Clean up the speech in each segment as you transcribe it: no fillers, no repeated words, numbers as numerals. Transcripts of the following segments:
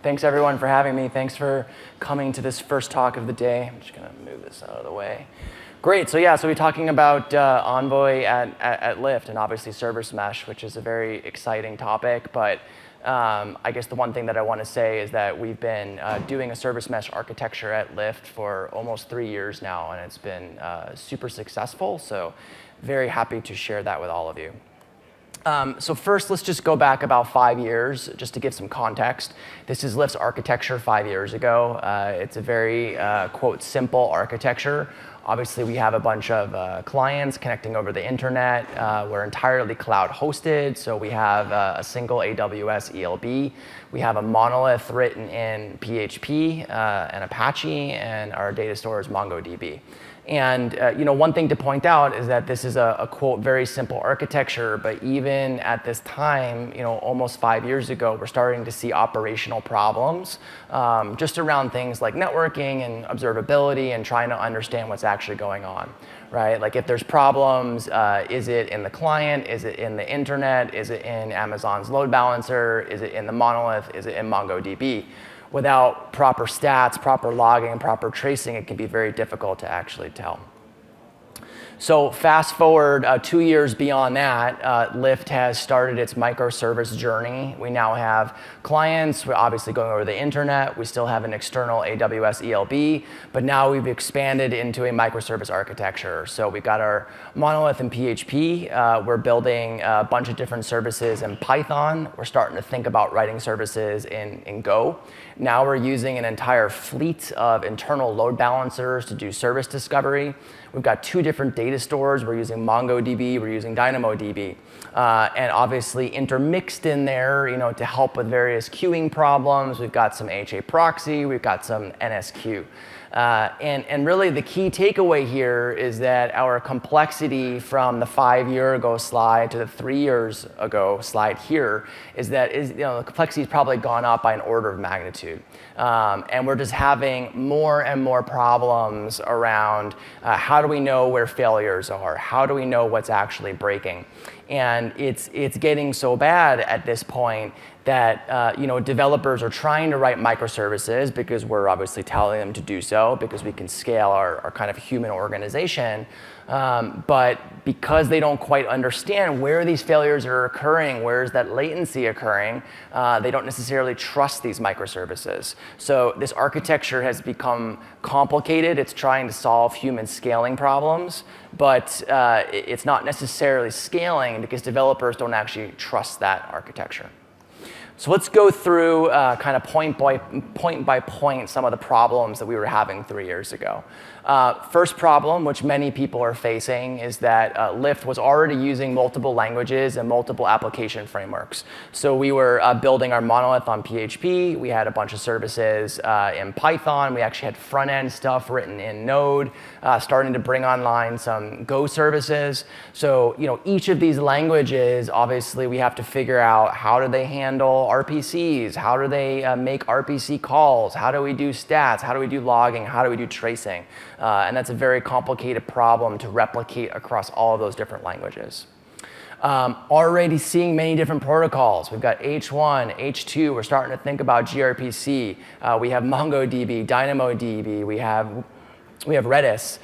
Thanks everyone for having me. Thanks for coming to this first talk of the day. I'm just gonna move this out of the way. Great, so we're talking about Envoy at Lyft and obviously service mesh, which is a very exciting topic, but I guess the one thing that I want to say is that we've been doing a service mesh architecture at Lyft for almost 3 years now, and it's been super successful, so very happy to share that with all of you. So first, let's just go back about 5 years, just to give some context. This is Lyft's architecture 5 years ago. It's a very, quote, simple architecture. Obviously, we have a bunch of clients connecting over the internet. We're entirely cloud hosted, so we have a single AWS ELB. We have a monolith written in PHP and Apache, and our data store is MongoDB. And one thing to point out is that this is a quote, very simple architecture, but even at this time, almost 5 years ago, we're starting to see operational problems just around things like networking and observability and trying to understand what's actually going on, right? Like if there's problems, is it in the client? Is it in the internet? Is it in Amazon's load balancer? Is it in the monolith? Is it in MongoDB? Without proper stats, proper logging, and proper tracing, it can be very difficult to actually tell. So fast forward 2 years beyond that, Lyft has started its microservice journey. We now have clients. We're obviously going over the internet. We still have an external AWS ELB, but now we've expanded into a microservice architecture. So we've got our monolith in PHP. We're building a bunch of different services in Python. We're starting to think about writing services in Go. Now we're using an entire fleet of internal load balancers to do service discovery. We've got 2 different data stores. We're using MongoDB, we're using DynamoDB. And obviously intermixed in there, to help with various queuing problems, we've got some HA proxy, we've got some NSQ. And really the key takeaway here is that our complexity from the 5 year ago slide to the 3 years ago slide here is that the complexity has probably gone up by an order of magnitude. And we're just having more and more problems around how do we know where failures are? How do we know what's actually breaking? And it's getting so bad at this point that developers are trying to write microservices because we're obviously telling them to do so because we can scale our kind of human organization. But because they don't quite understand where these failures are occurring, where is that latency occurring, they don't necessarily trust these microservices. So this architecture has become complicated. It's trying to solve human scaling problems, but it's not necessarily scaling because developers don't actually trust that architecture. So let's go through kind of point by point some of the problems that we were having 3 years ago. First problem, which many people are facing, is that Lyft was already using multiple languages and multiple application frameworks. So we were building our monolith on PHP. We had a bunch of services in Python. We actually had front-end stuff written in Node, starting to bring online some Go services. So each of these languages, obviously, we have to figure out how do they handle RPCs? How do they make RPC calls? How do we do stats? How do we do logging? How do we do tracing? And that's a very complicated problem to replicate across all of those different languages. Already seeing many different protocols. We've got H1, H2. We're starting to think about gRPC. We have MongoDB, DynamoDB. We have Redis.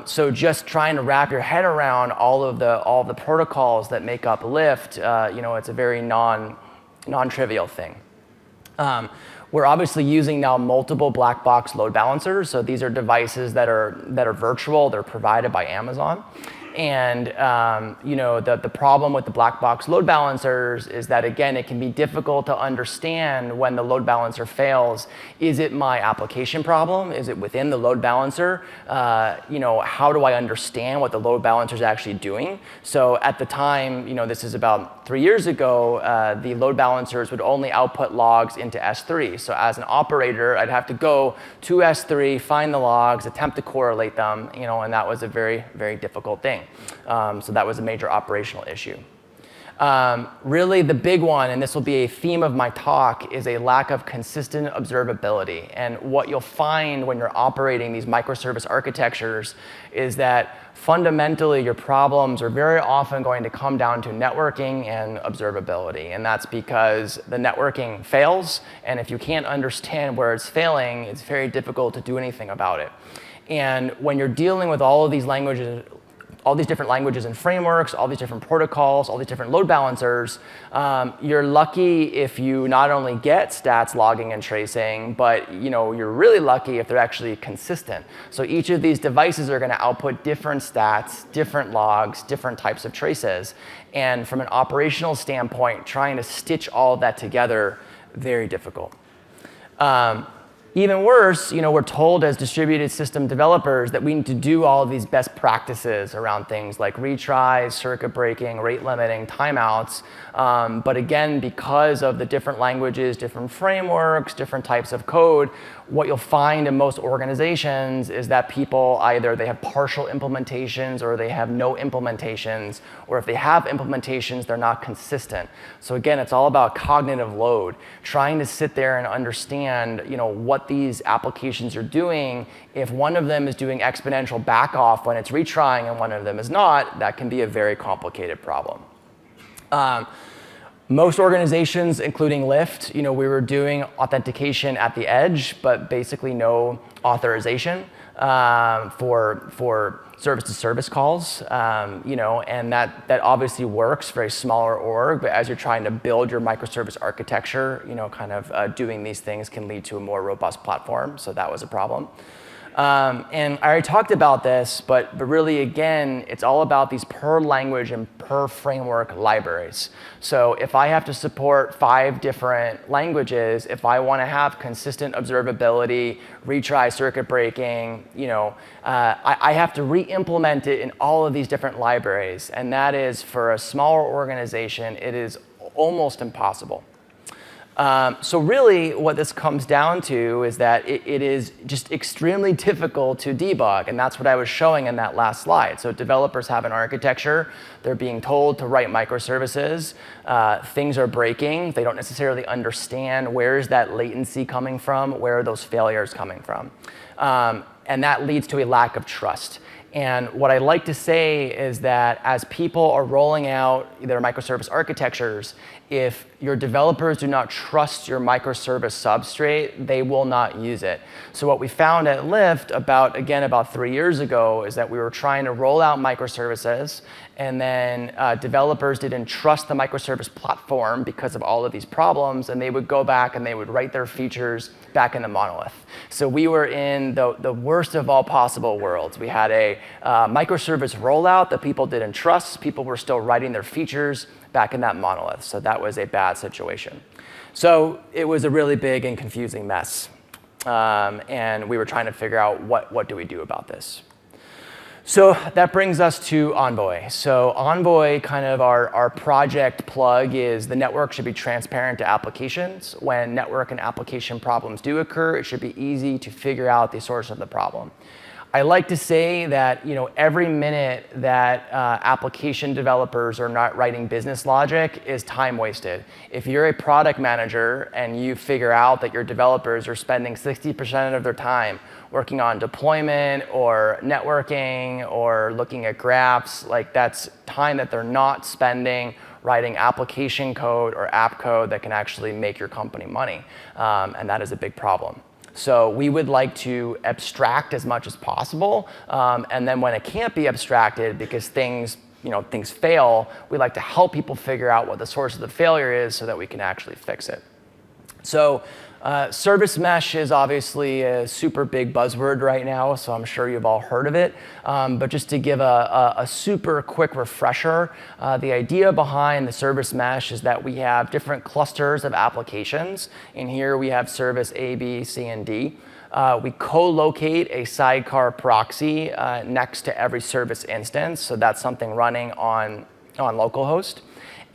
So just trying to wrap your head around all of the protocols that make up Lyft, it's a very non-trivial thing. We're obviously using now multiple black box load balancers. So these are devices that are virtual. They're provided by Amazon. And the problem with the black box load balancers is that, again, it can be difficult to understand when the load balancer fails. Is it my application problem? Is it within the load balancer? How do I understand what the load balancer is actually doing? So at the time, this is about 3 years ago, the load balancers would only output logs into S3. So as an operator, I'd have to go to S3, find the logs, attempt to correlate them, and that was a very, very difficult thing. So that was a major operational issue. Really, the big one, and this will be a theme of my talk, is a lack of consistent observability. And what you'll find when you're operating these microservice architectures is that fundamentally your problems are very often going to come down to networking and observability. And that's because the networking fails, and if you can't understand where it's failing, it's very difficult to do anything about it. And when you're dealing with all of these languages, all these different languages and frameworks, all these different protocols, all these different load balancers, you're lucky if you not only get stats logging and tracing, but you're really lucky if they're actually consistent. So each of these devices are going to output different stats, different logs, different types of traces. And from an operational standpoint, trying to stitch all of that together, very difficult. Even worse, we're told as distributed system developers that we need to do all of these best practices around things like retries, circuit breaking, rate limiting, timeouts. But again, because of the different languages, different frameworks, different types of code, what you'll find in most organizations is that people either they have partial implementations or they have no implementations, or if they have implementations, they're not consistent. So again, it's all about cognitive load, trying to sit there and understand, what these applications are doing. If one of them is doing exponential back off when it's retrying and one of them is not, that can be a very complicated problem. Most organizations, including Lyft, we were doing authentication at the edge, but basically no authorization for service-to-service calls, and that obviously works for a smaller org, but as you're trying to build your microservice architecture, doing these things can lead to a more robust platform, so that was a problem. And I already talked about this, but really, again, it's all about these per language and per framework libraries. So if I have to support 5 different languages, if I want to have consistent observability, retry circuit breaking, I have to re-implement it in all of these different libraries. And that is, for a smaller organization, it is almost impossible. So really, what this comes down to is that it is just extremely difficult to debug, and that's what I was showing in that last slide. So developers have an architecture. They're being told to write microservices. Things are breaking. They don't necessarily understand where is that latency coming from, where are those failures coming from. And that leads to a lack of trust. And what I like to say is that as people are rolling out their microservice architectures, if your developers do not trust your microservice substrate, they will not use it. So what we found at Lyft about 3 years ago is that we were trying to roll out microservices, and then developers didn't trust the microservice platform because of all of these problems, and they would go back and they would write their features back in the monolith. So we were in the worst of all possible worlds. We had a microservice rollout that people didn't trust. People were still writing their features back in that monolith. So that was a bad situation. So it was a really big and confusing mess. And we were trying to figure out what do we do about this. So that brings us to Envoy. So Envoy, kind of our project plug, is the network should be transparent to applications. When network and application problems do occur, it should be easy to figure out the source of the problem. I like to say that every minute that application developers are not writing business logic is time wasted. If you're a product manager and you figure out that your developers are spending 60% of their time working on deployment or networking or looking at graphs, that's time that they're not spending writing application code or app code that can actually make your company money. And that is a big problem. So we would like to abstract as much as possible, and then when it can't be abstracted because things fail, we like to help people figure out what the source of the failure is so that we can actually fix it. So service mesh is obviously a super big buzzword right now, so I'm sure you've all heard of it. But just to give a super quick refresher, the idea behind the service mesh is that we have different clusters of applications. In here, we have service A, B, C, and D. We co-locate a sidecar proxy next to every service instance, so that's something running on localhost.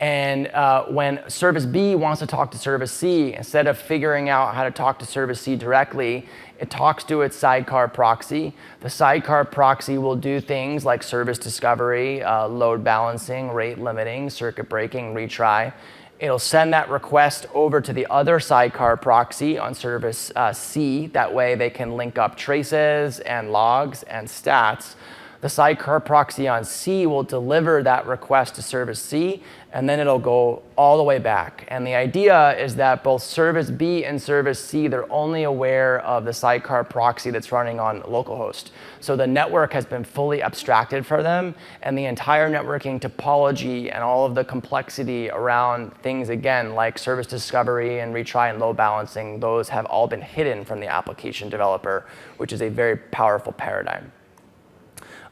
And when service B wants to talk to service C, instead of figuring out how to talk to service C directly, it talks to its sidecar proxy. The sidecar proxy will do things like service discovery, load balancing, rate limiting, circuit breaking, retry. It'll send that request over to the other sidecar proxy on service C. That way they can link up traces and logs and stats. The sidecar proxy on C will deliver that request to service C, and then it'll go all the way back. And the idea is that both service B and service C, they're only aware of the sidecar proxy that's running on localhost. So the network has been fully abstracted for them, and the entire networking topology and all of the complexity around things, again, like service discovery and retry and load balancing, those have all been hidden from the application developer, which is a very powerful paradigm.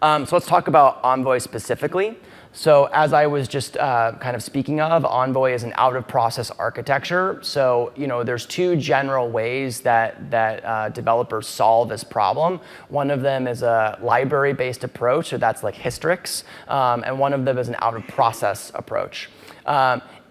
So let's talk about Envoy specifically. So as I was just kind of speaking of, Envoy is an out-of-process architecture. So there's two general ways that developers solve this problem. One of them is a library-based approach, so that's like Hystrix, and one of them is an out-of-process approach.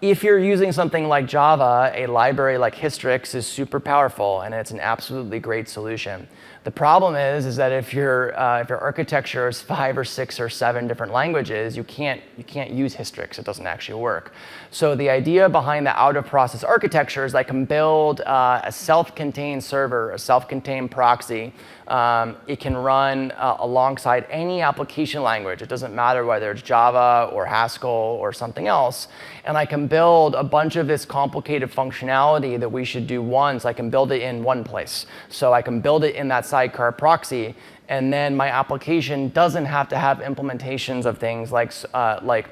If you're using something like Java, a library like Hystrix is super powerful, and it's an absolutely great solution. The problem is that if your architecture is 5 or 6 or 7 different languages, you can't use Hystrix. It doesn't actually work. So the idea behind the out-of-process architecture is I can build a self-contained server, a self-contained proxy. It can run alongside any application language. It doesn't matter whether it's Java or Haskell or something else. And I can build a bunch of this complicated functionality that we should do once. I can build it in one place. So I can build it in that sidecar proxy, and then my application doesn't have to have implementations of things like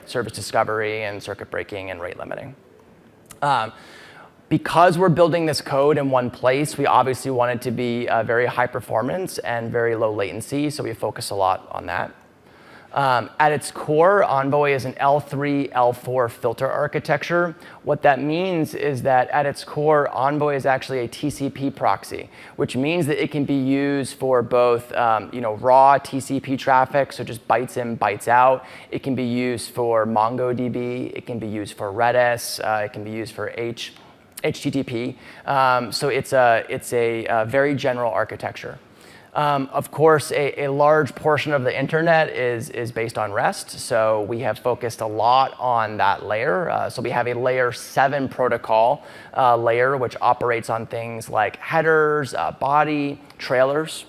service discovery and circuit breaking and rate limiting. Because we're building this code in one place, we obviously want it to be very high performance and very low latency, so we focus a lot on that. At its core, Envoy is an L3, L4 filter architecture. What that means is that at its core, Envoy is actually a TCP proxy, which means that it can be used for both raw TCP traffic, so just bytes in, bytes out. It can be used for MongoDB. It can be used for Redis. It can be used for HTTP. So it's a very general architecture. Of course, a large portion of the internet is based on REST, so we have focused a lot on that layer. So we have a layer 7 protocol layer, which operates on things like headers, body, trailers.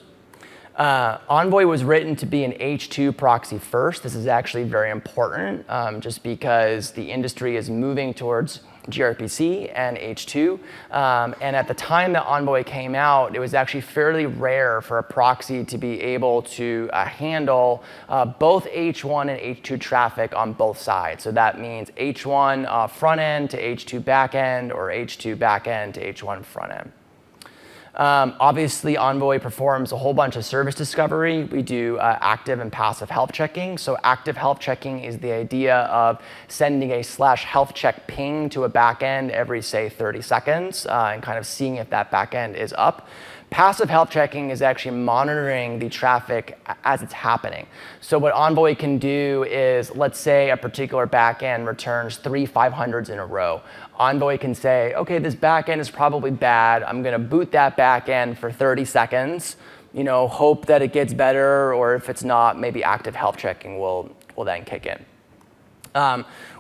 Envoy was written to be an H2 proxy first. This is actually very important, just because the industry is moving towards gRPC and H2. And at the time that Envoy came out, it was actually fairly rare for a proxy to be able to handle both H1 and H2 traffic on both sides. So that means H1 front end to H2 back end, or H2 back end to H1 front end. Obviously, Envoy performs a whole bunch of service discovery. We do active and passive health checking. So active health checking is the idea of sending a /health check ping to a backend every, say, 30 seconds and kind of seeing if that backend is up. Passive health checking is actually monitoring the traffic as it's happening. So what Envoy can do is, let's say a particular backend returns 3 500s in a row. Envoy can say, okay, this backend is probably bad. I'm going to boot that backend for 30 seconds, hope that it gets better, or if it's not, maybe active health checking will then kick in.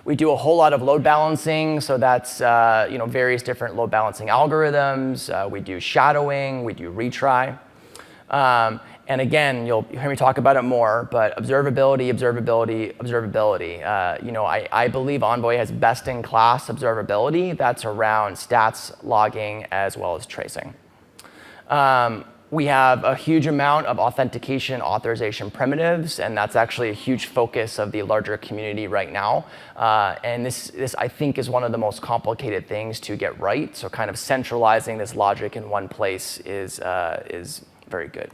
We do a whole lot of load balancing, so that's various different load balancing algorithms. We do shadowing, we do retry. And again, you'll hear me talk about it more, but observability. I believe Envoy has best-in-class observability. That's around stats, logging, as well as tracing. We have a huge amount of authentication authorization primitives, and that's actually a huge focus of the larger community right now. And this, I think, is one of the most complicated things to get right. So kind of centralizing this logic in one place is very good.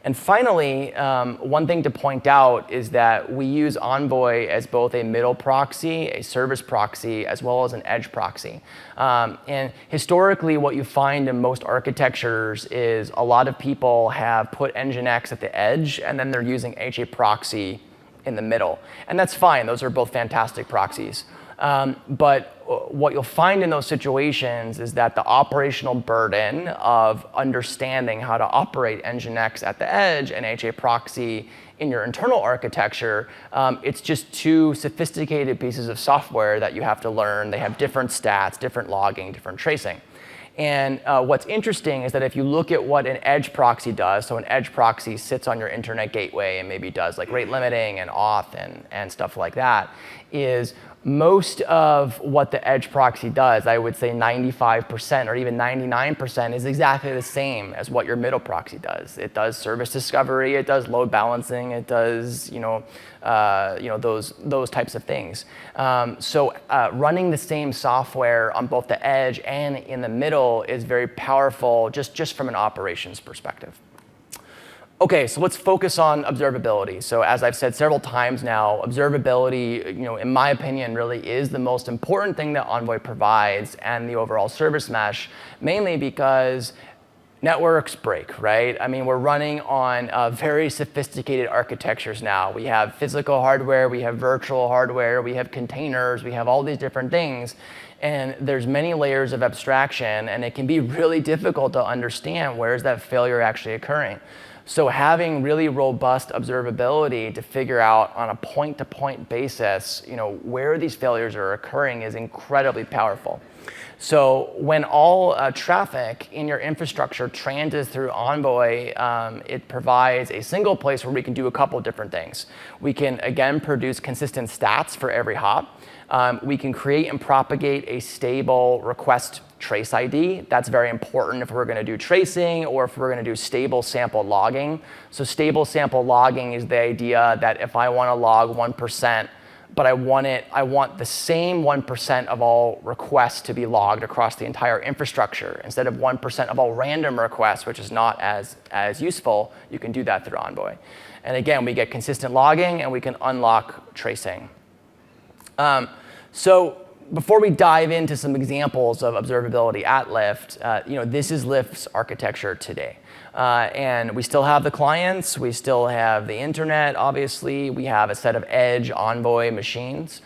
And finally, one thing to point out is that we use Envoy as both a middle proxy, a service proxy, as well as an edge proxy. And historically, what you find in most architectures is a lot of people have put Nginx at the edge, and then they're using HA proxy in the middle. And that's fine. Those are both fantastic proxies. But what you'll find in those situations is that the operational burden of understanding how to operate Nginx at the edge and HA proxy in your internal architecture, it's just two sophisticated pieces of software that you have to learn. They have different stats, different logging, different tracing. And what's interesting is that if you look at what an edge proxy does, so an edge proxy sits on your internet gateway and maybe does like rate limiting and auth and stuff like that, is most of what the edge proxy does, I would say 95% or even 99% is exactly the same as what your middle proxy does. It does service discovery, it does load balancing, it does those types of things. So running the same software on both the edge and in the middle is very powerful just from an operations perspective. Okay, so let's focus on observability. So as I've said several times now, observability, in my opinion, really is the most important thing that Envoy provides and the overall service mesh, mainly because networks break, right? I mean, we're running on very sophisticated architectures now. We have physical hardware, we have virtual hardware, we have containers, we have all these different things. And there's many layers of abstraction, and it can be really difficult to understand where is that failure actually occurring. So having really robust observability to figure out on a point-to-point basis, where these failures are occurring is incredibly powerful. So when all traffic in your infrastructure transits through Envoy, it provides a single place where we can do a couple different things. We can, again, produce consistent stats for every hop. We can create and propagate a stable request trace ID. That's very important if we're going to do tracing or if we're going to do stable sample logging. So stable sample logging is the idea that if I want to log 1%, but I want the same 1% of all requests to be logged across the entire infrastructure instead of 1% of all random requests, which is not as useful, you can do that through Envoy. And again, we get consistent logging and we can unlock tracing. So before we dive into some examples of observability at Lyft, this is Lyft's architecture today. And we still have the clients, we still have the internet, obviously. We have a set of edge Envoy machines.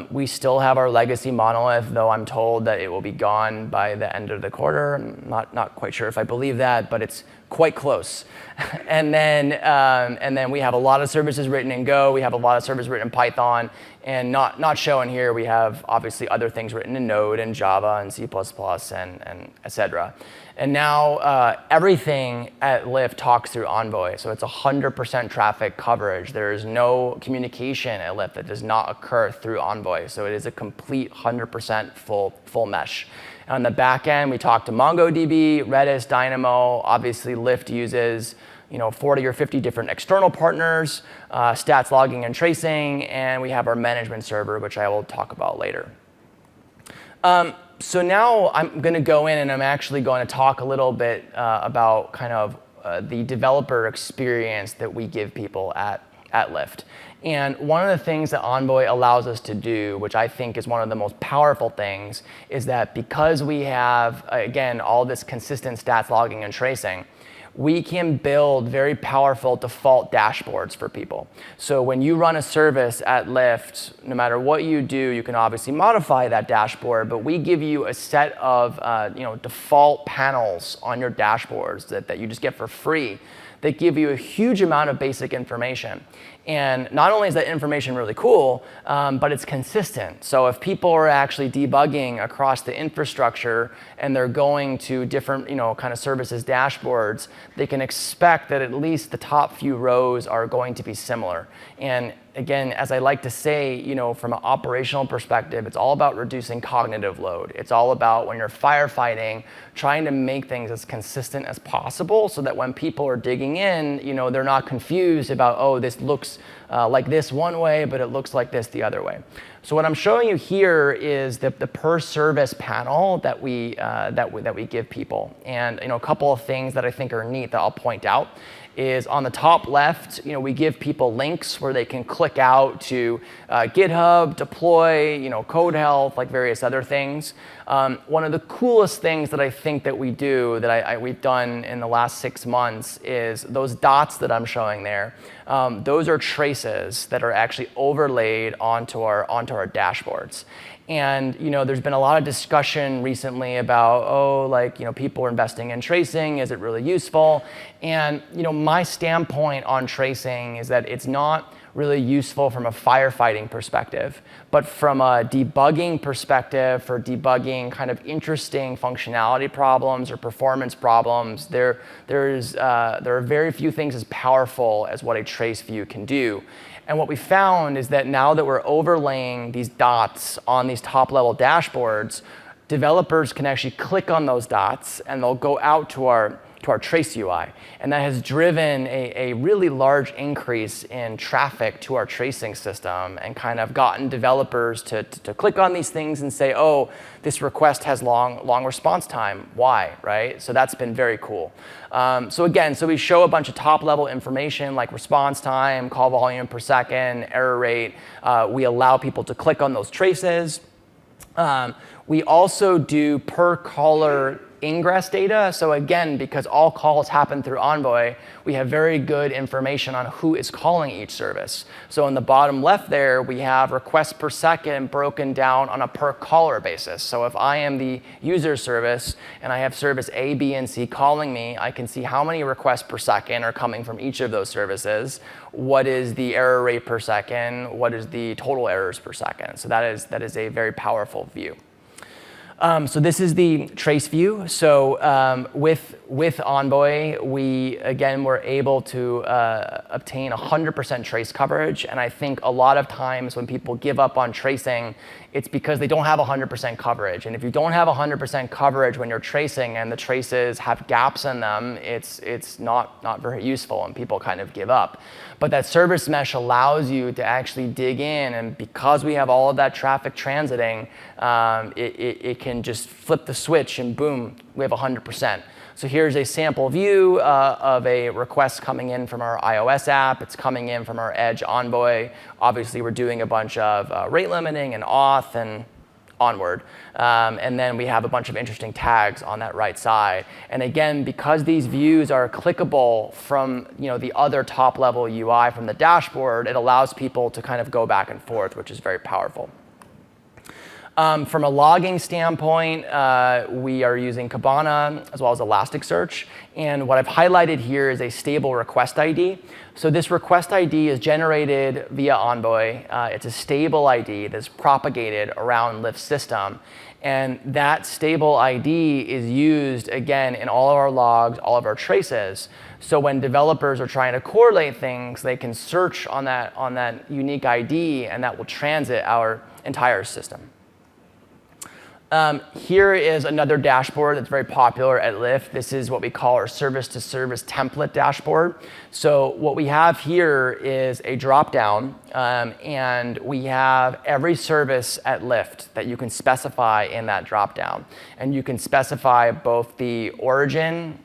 We still have our legacy monolith, though I'm told that it will be gone by the end of the quarter. I'm not quite sure if I believe that, but it's quite close. and then we have a lot of services written in Go. We have a lot of services written in Python. And not shown here, we have obviously other things written in Node and Java and C++ and et cetera. And now everything at Lyft talks through Envoy. So it's 100% traffic coverage. There is no communication at Lyft that does not occur through Envoy. So it is a complete 100% full mesh. On the back end, we talk to MongoDB, Redis, Dynamo. Obviously, Lyft uses 40 or 50 different external partners, stats logging and tracing, and we have our management server, which I will talk about later. So now I'm going to go in and I'm actually going to talk a little bit about kind of the developer experience that we give people at Lyft. And one of the things that Envoy allows us to do, which I think is one of the most powerful things, is that because we have, again, all this consistent stats logging and tracing, we can build very powerful default dashboards for people. So when you run a service at Lyft, no matter what you do, you can obviously modify that dashboard, but we give you a set of default panels on your dashboards that you just get for free that give you a huge amount of basic information. And not only is that information really cool, but it's consistent. So if people are actually debugging across the infrastructure and they're going to different kind of services dashboards, they can expect that at least the top few rows are going to be similar. And again, as I like to say, from an operational perspective, it's all about reducing cognitive load. It's all about when you're firefighting, trying to make things as consistent as possible so that when people are digging in, they're not confused about, oh, this looks like this one way, but it looks like this the other way. So what I'm showing you here is the per service panel that we give people. And a couple of things that I think are neat that I'll point out is on the top left, we give people links where they can click out to GitHub, deploy, code health, like various other things. One of the coolest things that I think that we do, that we've done in the last 6 months, is those dots that I'm showing there. Those are trace traces that are actually overlaid onto our dashboards. And there's been a lot of discussion recently about, people are investing in tracing. Is it really useful? And my standpoint on tracing is that it's not really useful from a firefighting perspective, but from a debugging perspective, for debugging kind of interesting functionality problems or performance problems, there are very few things as powerful as what a trace view can do. And what we found is that now that we're overlaying these dots on these top-level dashboards, developers can actually click on those dots, and they'll go out to our trace UI. And that has driven a really large increase in traffic to our tracing system and kind of gotten developers to click on these things and say, oh, this request has long response time. Why, right? So that's been very cool. So we show a bunch of top-level information like response time, call volume per second, error rate. We allow people to click on those traces. We also do per caller ingress data. So again, because all calls happen through Envoy, we have very good information on who is calling each service. So in the bottom left there, we have requests per second broken down on a per caller basis. So if I am the user service and I have service A, B, and C calling me, I can see how many requests per second are coming from each of those services. What is the error rate per second? What is the total errors per second? So that is a very powerful view. So this is the trace view. So with Envoy, we, again, were able to obtain 100% trace coverage. And I think a lot of times when people give up on tracing, it's because they don't have 100% coverage. And if you don't have 100% coverage when you're tracing and the traces have gaps in them, it's not very useful, and people kind of give up. But that service mesh allows you to actually dig in, and because we have all of that traffic transiting, it can just flip the switch and boom, we have 100%. So here's a sample view of a request coming in from our iOS app. It's coming in from our Edge Envoy. Obviously, we're doing a bunch of rate limiting and auth and onward. And then we have a bunch of interesting tags on that right side. And again, because these views are clickable from the other top-level UI from the dashboard, it allows people to kind of go back and forth, which is very powerful. From a logging standpoint, we are using Kibana as well as Elasticsearch. And what I've highlighted here is a stable request ID. So this request ID is generated via Envoy. It's a stable ID that's propagated around Lyft's system. And that stable ID is used, again, in all of our logs, all of our traces. So when developers are trying to correlate things, they can search on that unique ID, and that will transit our entire system. Here is another dashboard that's very popular at Lyft. This is what we call our service-to-service template dashboard. So what we have here is a dropdown, and we have every service at Lyft that you can specify in that dropdown. And you can specify both the origin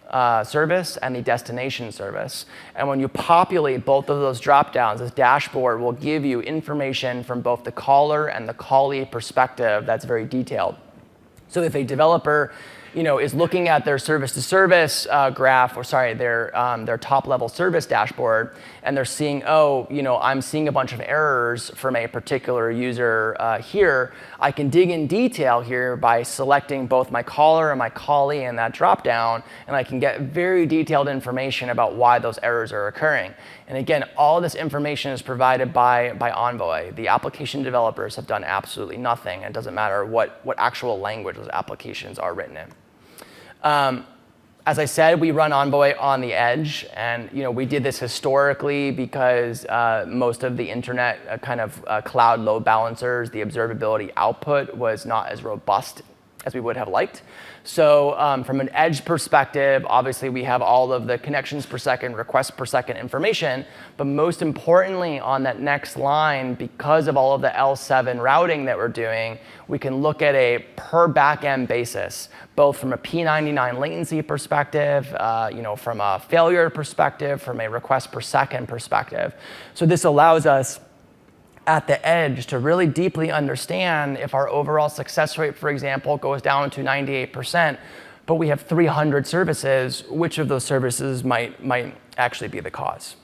service and the destination service. And when you populate both of those dropdowns, this dashboard will give you information from both the caller and the callee perspective that's very detailed. So if a developer, is looking at their service-to-service graph, or sorry, their top-level service dashboard, and they're seeing, I'm seeing a bunch of errors from a particular user here, I can dig in detail here by selecting both my caller and my callee in that dropdown, and I can get very detailed information about why those errors are occurring. And again, all of this information is provided by Envoy. The application developers have done absolutely nothing. It doesn't matter what actual language those applications are written in. As I said, we run Envoy on the edge, and we did this historically because most of the internet cloud load balancers, the observability output was not as robust as we would have liked. So from an edge perspective, obviously we have all of the connections per second, requests per second information, but most importantly on that next line, because of all of the L7 routing that we're doing, we can look at a per backend basis, both from a P99 latency perspective, from a failure perspective, from a request per second perspective. So this allows us at the edge to really deeply understand if our overall success rate, for example, goes down to 98%, but we have 300 services, which of those services might actually be the cause?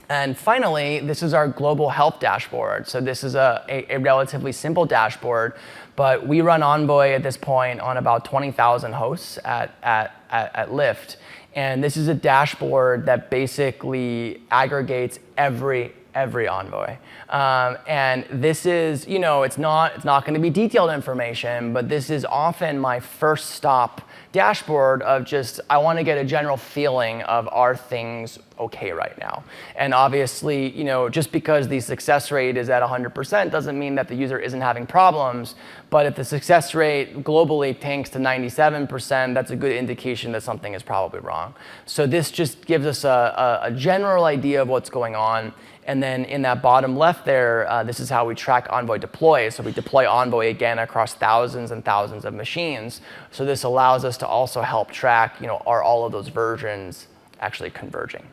And finally, this is our global health dashboard. So this is a relatively simple dashboard, but we run Envoy at this point on about 20,000 hosts at Lyft. And this is a dashboard that basically aggregates every Envoy. And this is, it's not going to be detailed information, but this is often my first stop dashboard of just, I want to get a general feeling of, are things okay right now? And obviously, just because the success rate is at 100% doesn't mean that the user isn't having problems. But if the success rate globally tanks to 97%, that's a good indication that something is probably wrong. So this just gives us a general idea of what's going on. And then in that bottom left there, this is how we track Envoy deploys. So we deploy Envoy again across thousands and thousands of machines. So this allows us to also help track, are all of those versions actually converging?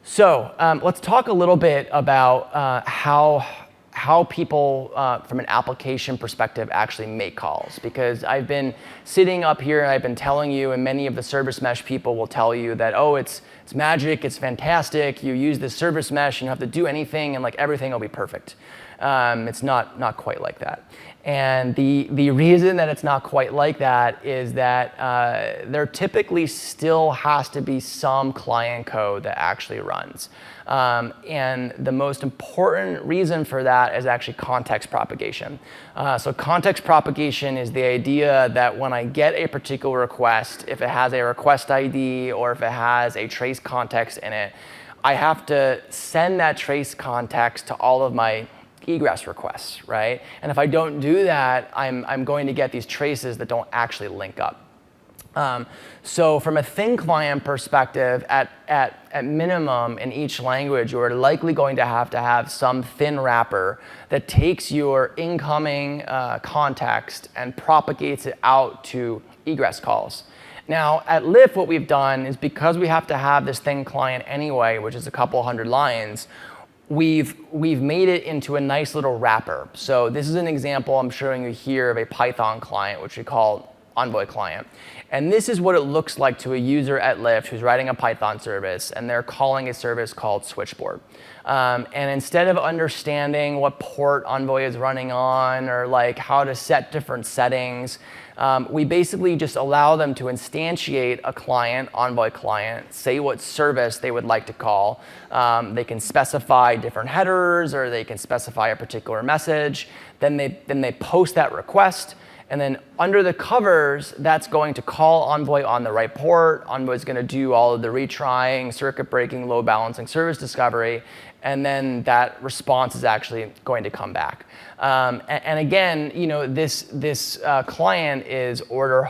So let's talk a little bit about how people, from an application perspective, actually make calls. Because I've been sitting up here and I've been telling you, and many of the service mesh people will tell you that, oh, it's magic, it's fantastic, you use this service mesh and you don't have to do anything and everything will be perfect. It's not quite like that. And the reason that it's not quite like that is that there typically still has to be some client code that actually runs. And the most important reason for that is actually context propagation. So context propagation is the idea that when I get a particular request, if it has a request ID or if it has a trace context in it, I have to send that trace context to all of my egress requests, right? And if I don't do that, I'm going to get these traces that don't actually link up. So from a thin client perspective, at minimum in each language, you're likely going to have some thin wrapper that takes your incoming context and propagates it out to egress calls. Now, at Lyft, what we've done is because we have to have this thin client anyway, which is a couple hundred lines, we've made it into a nice little wrapper. So this is an example I'm showing you here of a Python client, which we call Envoy client. And this is what it looks like to a user at Lyft who's writing a Python service, and they're calling a service called Switchboard. And instead of understanding what port Envoy is running on or how to set different settings, we basically just allow them to instantiate a client, Envoy client, say what service they would like to call. They can specify different headers, or they can specify a particular message. Then they post that request. And then under the covers, that's going to call Envoy on the right port. Envoy is going to do all of the retrying, circuit breaking, load balancing, service discovery. And then that response is actually going to come back. And again, this client is order,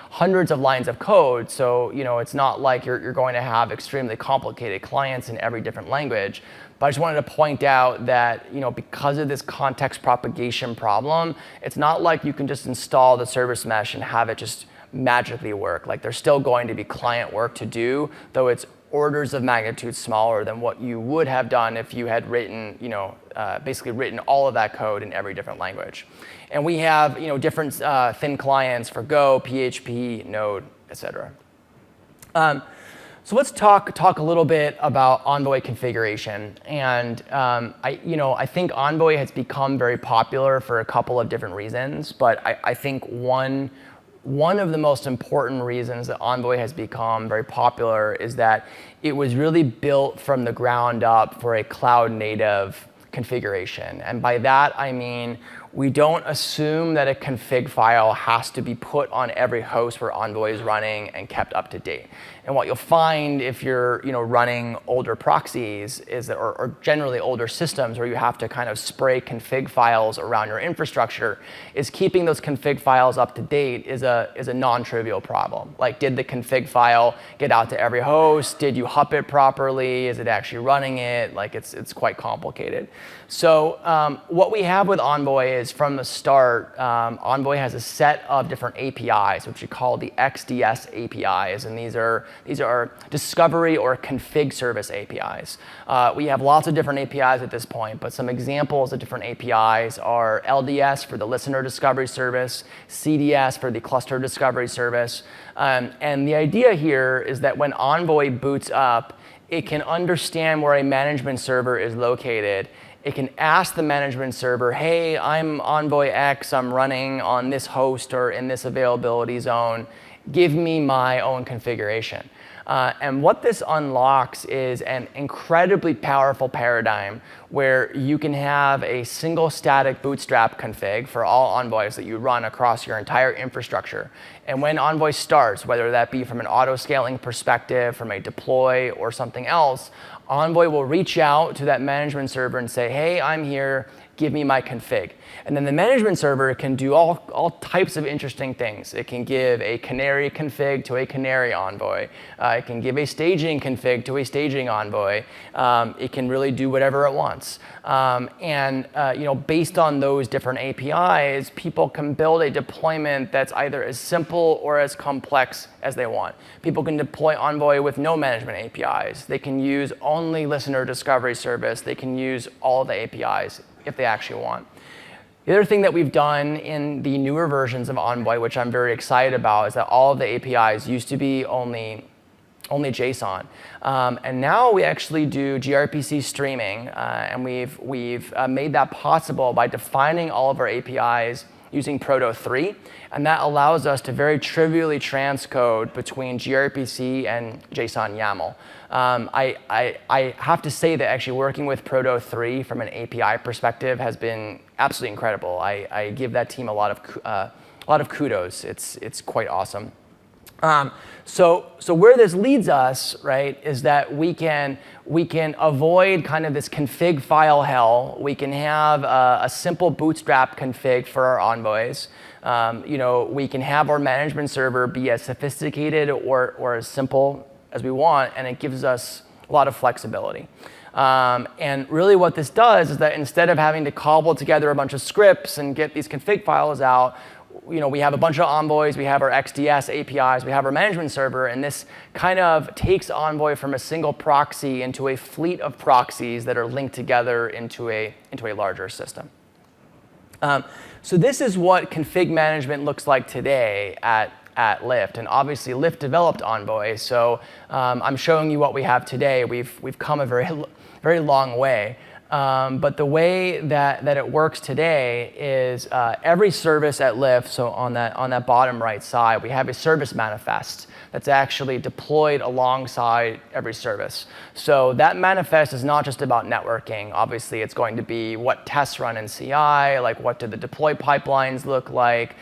hundreds of lines of code. So it's not like you're going to have extremely complicated clients in every different language. But I just wanted to point out that because of this context propagation problem, it's not like you can just install the service mesh and have it just magically work. There's still going to be client work to do, though it's orders of magnitude smaller than what you would have done if you had written, basically written all of that code in every different language. And we have, different thin clients for Go, PHP, Node, et cetera. So let's talk a little bit about Envoy configuration. And I think Envoy has become very popular for a couple of different reasons. But I think one of the most important reasons that Envoy has become very popular is that it was really built from the ground up for a cloud-native configuration. And by that, I mean we don't assume that a config file has to be put on every host where Envoy is running and kept up to date. And what you'll find if you're running older proxies is that, or generally older systems where you have to kind of spray config files around your infrastructure, is keeping those config files up to date is a non-trivial problem. Did the config file get out to every host? Did you hup it properly? Is it actually running it? It's quite complicated. So what we have with Envoy is from the start, Envoy has a set of different APIs, which we call the XDS APIs, and these are discovery or config service APIs. We have lots of different APIs at this point, but some examples of different APIs are LDS for the listener discovery service, CDS for the cluster discovery service. And the idea here is that when Envoy boots up, it can understand where a management server is located. It can ask the management server, hey, I'm Envoy X, I'm running on this host or in this availability zone. Give me my own configuration. And what this unlocks is an incredibly powerful paradigm where you can have a single static bootstrap config for all envoys that you run across your entire infrastructure. And when Envoy starts, whether that be from an auto-scaling perspective, from a deploy, or something else, Envoy will reach out to that management server and say, hey, I'm here. Give me my config. And then the management server can do all types of interesting things. It can give a canary config to a canary envoy. It can give a staging config to a staging envoy. It can really do whatever it wants. Based on those different APIs, people can build a deployment that's either as simple or as complex as they want. People can deploy Envoy with no management APIs. They can use only listener discovery service. They can use all the APIs if they actually want. The other thing that we've done in the newer versions of Envoy, which I'm very excited about, is that all of the APIs used to be only JSON. And now we actually do gRPC streaming, and we've made that possible by defining all of our APIs using Proto 3, and that allows us to very trivially transcode between gRPC and JSON YAML. I have to say that actually working with Proto 3 from an API perspective has been absolutely incredible. I give that team a lot of kudos. It's quite awesome. So where this leads us, right, is that we can avoid kind of this config file hell. We can have a simple bootstrap config for our envoys. We can have our management server be as sophisticated or as simple as we want, and it gives us a lot of flexibility. And really what this does is that instead of having to cobble together a bunch of scripts and get these config files out, we have a bunch of envoys, we have our XDS APIs, we have our management server, and this kind of takes Envoy from a single proxy into a fleet of proxies that are linked together into a larger system. So this is what config management looks like today at Lyft, and obviously Lyft developed Envoy, so I'm showing you what we have today. We've come a very long way. But the way that it works today is every service at Lyft, so on that bottom right side, we have a service manifest that's actually deployed alongside every service. So that manifest is not just about networking. Obviously, it's going to be what tests run in CI, like what do the deploy pipelines look like,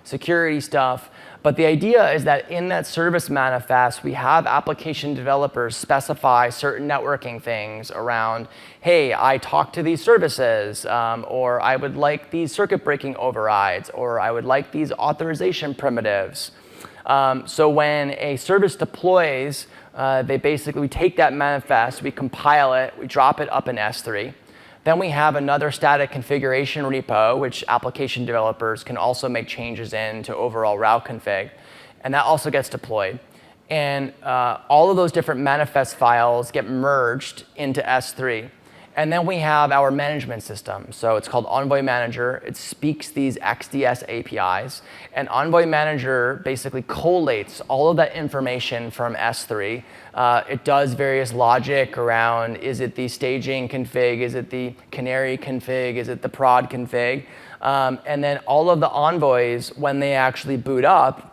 security stuff. But the idea is that in that service manifest, we have application developers specify certain networking things around, hey, I talk to these services, or I would like these circuit breaking overrides, or I would like these authorization primitives. So when a service deploys, we take that manifest, we compile it, we drop it up in S3. Then we have another static configuration repo, which application developers can also make changes in to overall route config. And that also gets deployed. And all of those different manifest files get merged into S3. And then we have our management system. So it's called Envoy Manager. It speaks these XDS APIs. And Envoy Manager basically collates all of that information from S3. It does various logic around, is it the staging config? Is it the canary config? Is it the prod config? And then all of the envoys, when they actually boot up,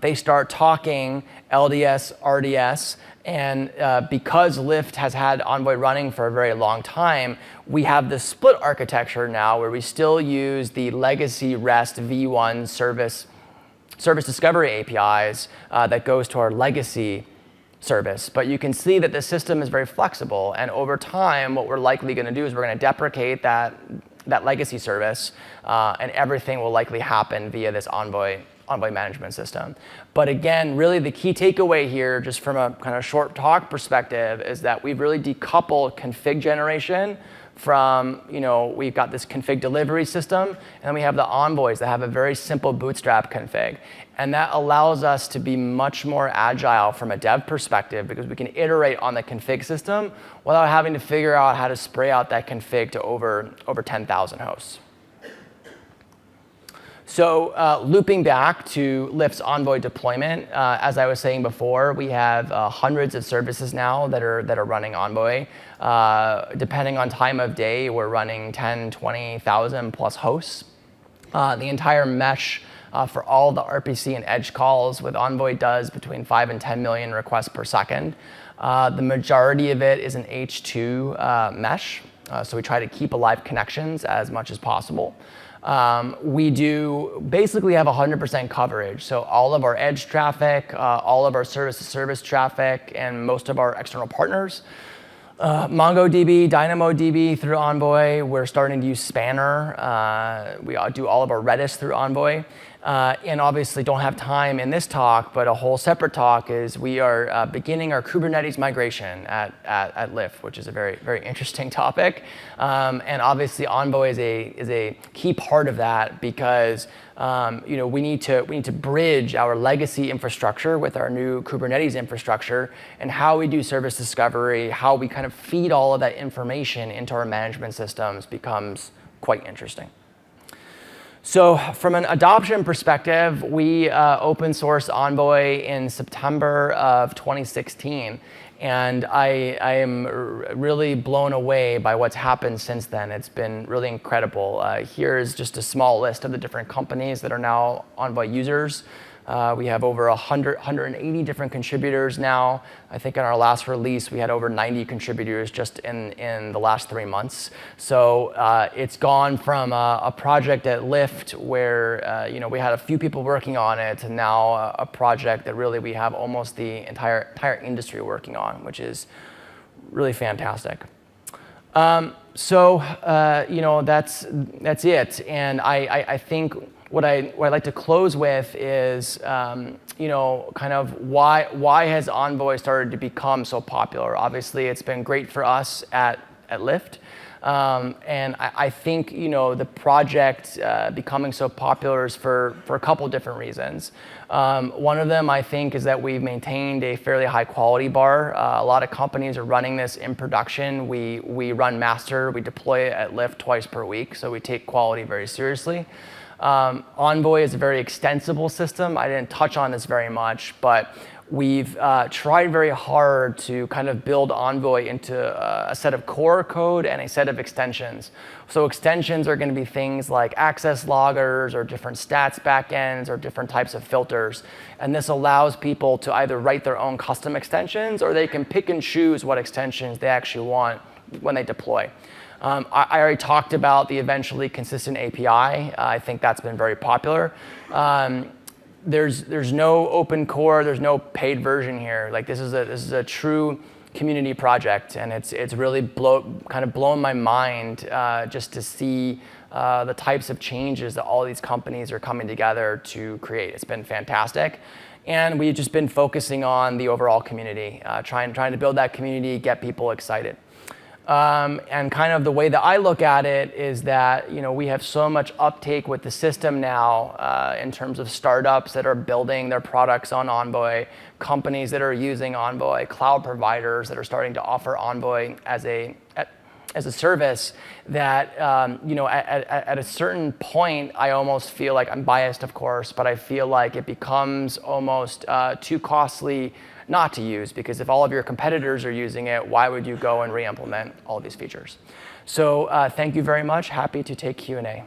they start talking LDS, RDS, and because Lyft has had Envoy running for a very long time, we have this split architecture now where we still use the legacy REST v1 service discovery APIs that goes to our legacy service. But you can see that the system is very flexible, and over time, what we're likely going to do is we're going to deprecate that legacy service, and everything will likely happen via this Envoy management system. But again, really the key takeaway here, just from a kind of short talk perspective, is that we've really decoupled config generation from, we've got this config delivery system, and then we have the envoys that have a very simple bootstrap config. And that allows us to be much more agile from a dev perspective because we can iterate on the config system without having to figure out how to spray out that config to over 10,000 hosts. So looping back to Lyft's Envoy deployment, as I was saying before, we have hundreds of services now that are running Envoy. Depending on time of day, we're running 10, 20,000 plus hosts. The entire mesh for all the RPC and edge calls with Envoy does between 5 and 10 million requests per second. The majority of it is an H2 mesh, so we try to keep alive connections as much as possible. We do basically have 100% coverage. So all of our edge traffic, all of our service-to-service traffic, and most of our external partners. MongoDB, DynamoDB through Envoy. We're starting to use Spanner. We do all of our Redis through Envoy. And obviously don't have time in this talk, but a whole separate talk is we are beginning our Kubernetes migration at Lyft, which is a very, very interesting topic. And obviously Envoy is a key part of that because we need to bridge our legacy infrastructure with our new Kubernetes infrastructure, and how we do service discovery, how we kind of feed all of that information into our management systems becomes quite interesting. So from an adoption perspective, we open sourced Envoy in September of 2016. And I am really blown away by what's happened since then. It's been really incredible. Here's just a small list of the different companies that are now Envoy users. We have over 180 different contributors now. I think in our last release, we had over 90 contributors just in the last 3 months. So it's gone from a project at Lyft where we had a few people working on it to now a project that really we have almost the entire industry working on, which is really fantastic. So that's it. And I think what I'd like to close with is, kind of why has Envoy started to become so popular? Obviously, it's been great for us at Lyft. And I think, the project becoming so popular is for a couple different reasons. One of them, I think, is that we've maintained a fairly high quality bar. A lot of companies are running this in production. We run master. We deploy it at Lyft twice per week, so we take quality very seriously. Envoy is a very extensible system. I didn't touch on this very much, but we've tried very hard to kind of build Envoy into a set of core code and a set of extensions. So extensions are going to be things like access loggers or different stats backends or different types of filters. And this allows people to either write their own custom extensions, or they can pick and choose what extensions they actually want when they deploy. I already talked about the eventually consistent API. I think that's been very popular. There's no open core. There's no paid version here. Like this is a true community project, and it's really kind of blown my mind just to see the types of changes that all these companies are coming together to create. It's been fantastic. And we've just been focusing on the overall community, trying to build that community, get people excited. And kind of the way that I look at it is that we have so much uptake with the system now in terms of startups that are building their products on Envoy, companies that are using Envoy, cloud providers that are starting to offer Envoy as a service, that at a certain point, I almost feel like, I'm biased of course, but I feel like it becomes almost too costly not to use, because if all of your competitors are using it, why would you go and re-implement all of these features? So thank you very much. Happy to take Q&A.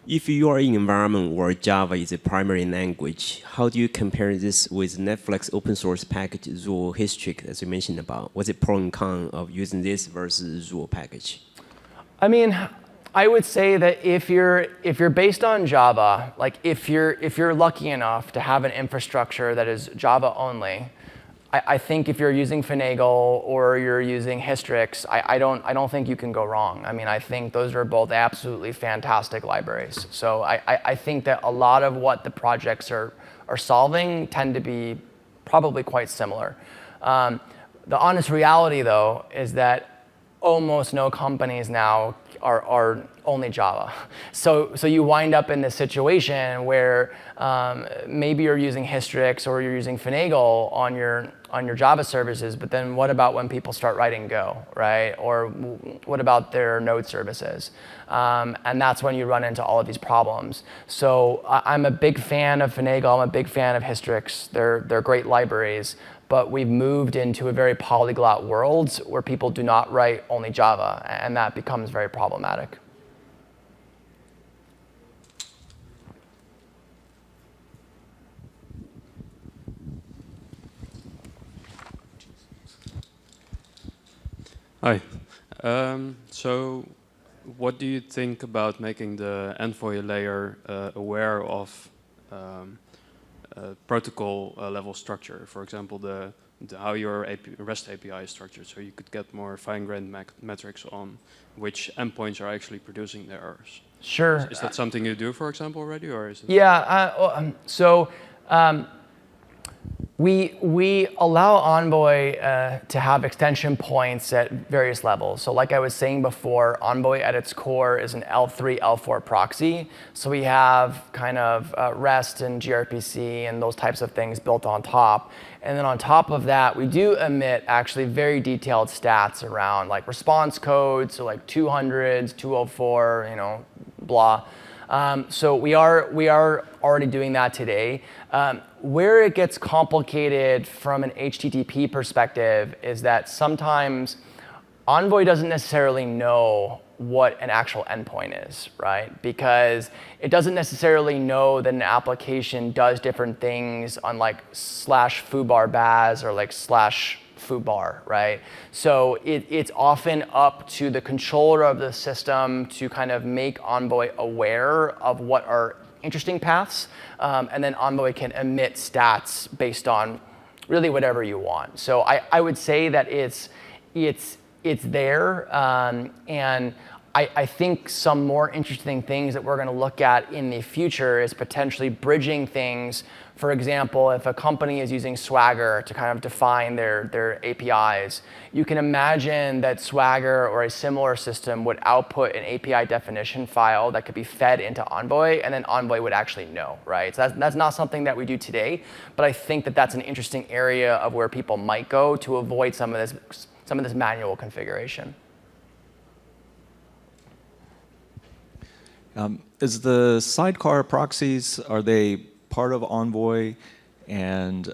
If your environment where Java is a primary language, how do you compare this with Netflix open source package Zool History, as you mentioned about? What's the pro and con of using this versus Zool package? I mean, I would say that if you're based on Java, like if you're lucky enough to have an infrastructure that is Java only, I think if you're using Finagle or you're using Hystrix, I don't think you can go wrong. I mean, I think those are both absolutely fantastic libraries. So I think that a lot of what the projects are solving tend to be probably quite similar. The honest reality, though, is that almost no companies now are only Java. So you wind up in this situation where maybe you're using Hystrix or you're using Finagle on your Java services, but then what about when people start writing Go, right? Or what about their Node services? And that's when you run into all of these problems. So I'm a big fan of Finagle. I'm a big fan of Hystrix. They're great libraries. But we've moved into a very polyglot world where people do not write only Java, and that becomes very problematic. Hi. So what do you think about making the Envoy layer aware of protocol level structure? For example, how your REST API is structured, so you could get more fine-grained metrics on which endpoints are actually producing the errors. Sure. Is that something you do, for example, already, or is it? Yeah. We allow Envoy to have extension points at various levels. So like I was saying before, Envoy at its core is an L3, L4 proxy. So we have kind of REST and gRPC and those types of things built on top. And then on top of that, we do emit actually very detailed stats around like response codes, so like 200s, 204, blah. So we are already doing that today. Where it gets complicated from an HTTP perspective is that sometimes Envoy doesn't necessarily know what an actual endpoint is, right? Because it doesn't necessarily know that an application does different things on like /foobar/baz or like /foobar, right? So it's often up to the controller of the system to kind of make Envoy aware of what are interesting paths, and then Envoy can emit stats based on really whatever you want. So I would say that it's there, and I think some more interesting things that we're going to look at in the future is potentially bridging things. For example, if a company is using Swagger to kind of define their APIs, you can imagine that Swagger or a similar system would output an API definition file that could be fed into Envoy, and then Envoy would actually know, right? So that's not something that we do today, but I think that that's an interesting area of where people might go to avoid some of this manual configuration. Is the sidecar proxies, are they part of Envoy, and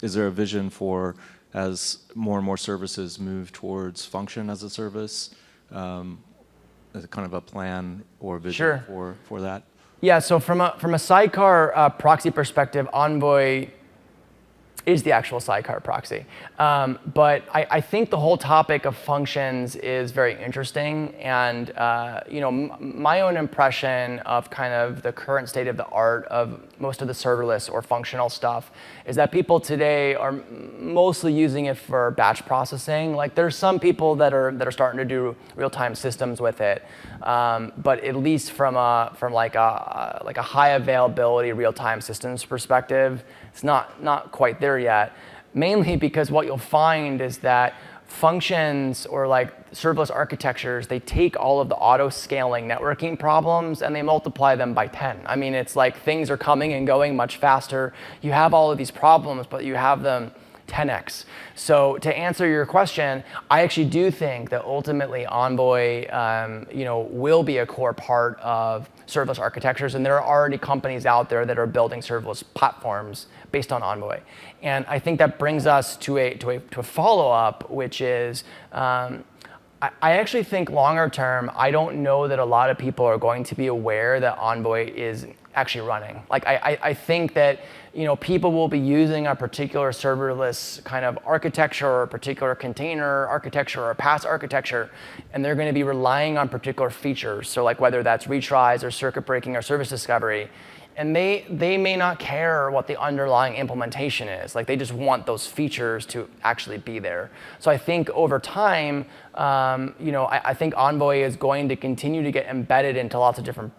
is there a vision for, as more and more services move towards function as a service, as a kind of a plan or vision for that? Yeah, so from a sidecar proxy perspective, Envoy is the actual sidecar proxy. But I think the whole topic of functions is very interesting. And my own impression of kind of the current state of the art of most of the serverless or functional stuff is that people today are mostly using it for batch processing. Like there's some people that are starting to do real-time systems with it. But at least from like a high availability real-time systems perspective, it's not quite there yet, mainly because what you'll find is that functions or like serverless architectures, they take all of the auto-scaling networking problems and they multiply them by 10. I mean, it's like things are coming and going much faster. You have all of these problems, but you have them 10x. So to answer your question, I actually do think that ultimately Envoy will be a core part of serverless architectures, and there are already companies out there that are building serverless platforms based on Envoy. And I think that brings us to a follow-up, which is I actually think longer term, I don't know that a lot of people are going to be aware that Envoy is actually running. Like I think that people will be using a particular serverless kind of architecture or a particular container architecture or a PaaS architecture, and they're going to be relying on particular features. So like whether that's retries or circuit breaking or service discovery, and they may not care what the underlying implementation is. Like they just want those features to actually be there. So I think over time, I think Envoy is going to continue to get embedded into lots of different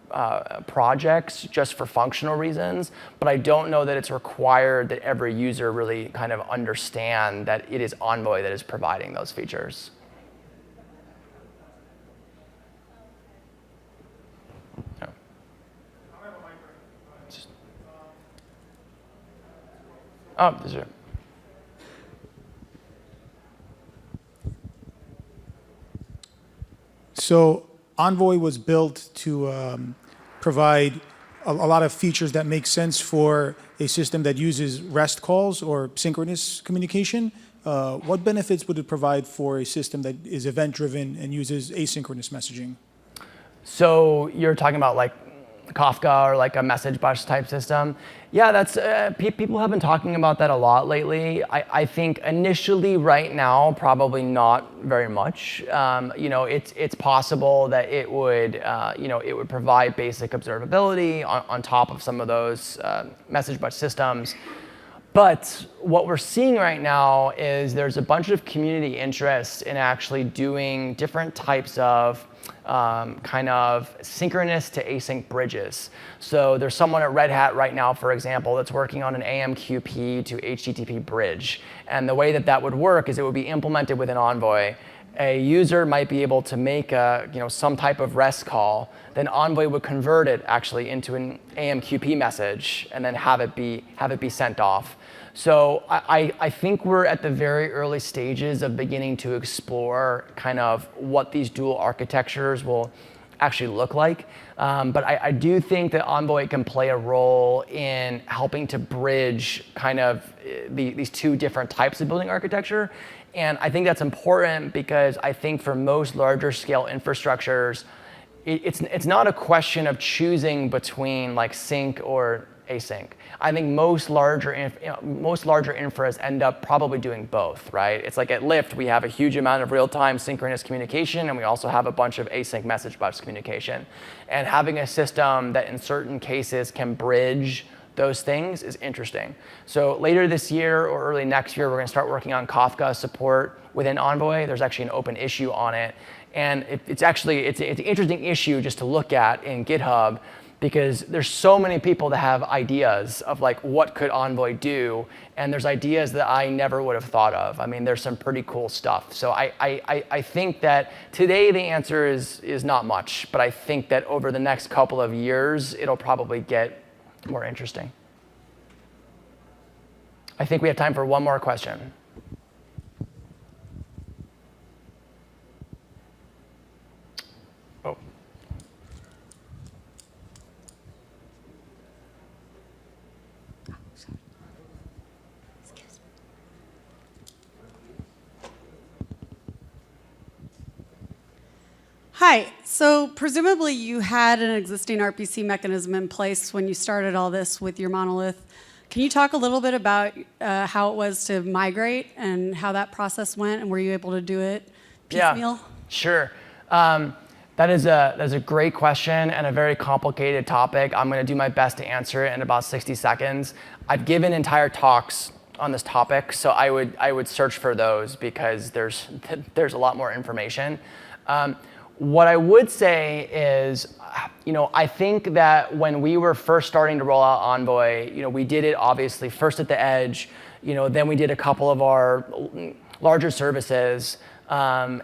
projects just for functional reasons. But I don't know that it's required that every user really kind of understand that it is Envoy that is providing those features. Oh, sure. So Envoy was built to provide a lot of features that make sense for a system that uses REST calls or synchronous communication. What benefits would it provide for a system that is event-driven and uses asynchronous messaging? So you're talking about like Kafka or like a message bus type system. Yeah, that's people have been talking about that a lot lately. I think initially, right now, probably not very much. It's possible that it would it would provide basic observability on top of some of those message bus systems. But what we're seeing right now is there's a bunch of community interest in actually doing different types of kind of synchronous to async bridges. So there's someone at Red Hat right now, for example, that's working on an AMQP to HTTP bridge. And the way that that would work is it would be implemented within Envoy. A user might be able to make some type of REST call. Then Envoy would convert it actually into an AMQP message and then have it be sent off. So I think we're at the very early stages of beginning to explore kind of what these dual architectures will actually look like. But I do think that Envoy can play a role in helping to bridge kind of these two different types of building architecture. And I think that's important because I think for most larger scale infrastructures, it's not a question of choosing between like sync or async. I think most larger infras end up probably doing both, right? It's like at Lyft, we have a huge amount of real-time synchronous communication, and we also have a bunch of async message bus communication. And having a system that in certain cases can bridge those things is interesting. So later this year or early next year, we're going to start working on Kafka support within Envoy. There's actually an open issue on it. And it's an interesting issue just to look at in GitHub, because there's so many people that have ideas of like what could Envoy do, and there's ideas that I never would have thought of. I mean, there's some pretty cool stuff. So I think that today the answer is not much, but I think that over the next couple of years, it'll probably get more interesting. I think we have time for one more question. Hi. So presumably you had an existing RPC mechanism in place when you started all this with your monolith. Can you talk a little bit about how it was to migrate and how that process went, and were you able to do it piecemeal? Yeah, sure. That is a great question and a very complicated topic. I'm going to do my best to answer it in about 60 seconds. I've given entire talks on this topic, so I would search for those because there's a lot more information. What I would say is, I think that when we were first starting to roll out Envoy, we did it obviously first at the edge, then we did a couple of our larger services, and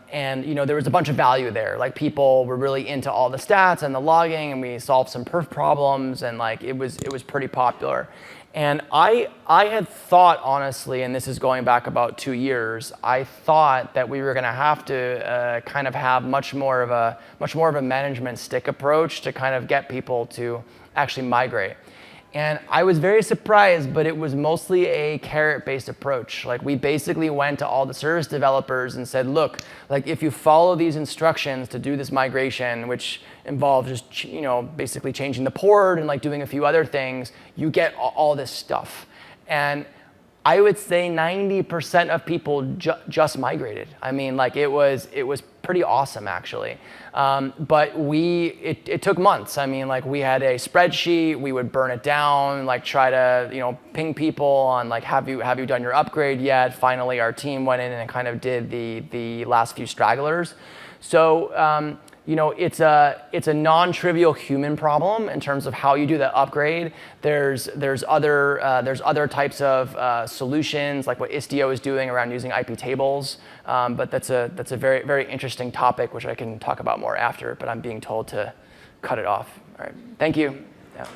there was a bunch of value there. Like people were really into all the stats and the logging, and we solved some perf problems, and like it was pretty popular. And I had thought, honestly, and this is going back about 2 years, I thought that we were going to have to kind of have much more of a management stick approach to kind of get people to actually migrate. And I was very surprised, but it was mostly a carrot-based approach. Like we basically went to all the service developers and said, look, like if you follow these instructions to do this migration, which involves just basically changing the port and like doing a few other things, you get all this stuff. And I would say 90% of people just migrated. I mean, like it was pretty awesome actually. But it took months. I mean, like we had a spreadsheet, we would burn it down, like try to ping people on like have you done your upgrade yet? Finally, our team went in and kind of did the last few stragglers. So it's a non-trivial human problem in terms of how you do the upgrade. There's other types of solutions like what Istio is doing around using IP tables, but that's a very very interesting topic which I can talk about more after. But I'm being told to cut it off. All right, thank you. Yeah.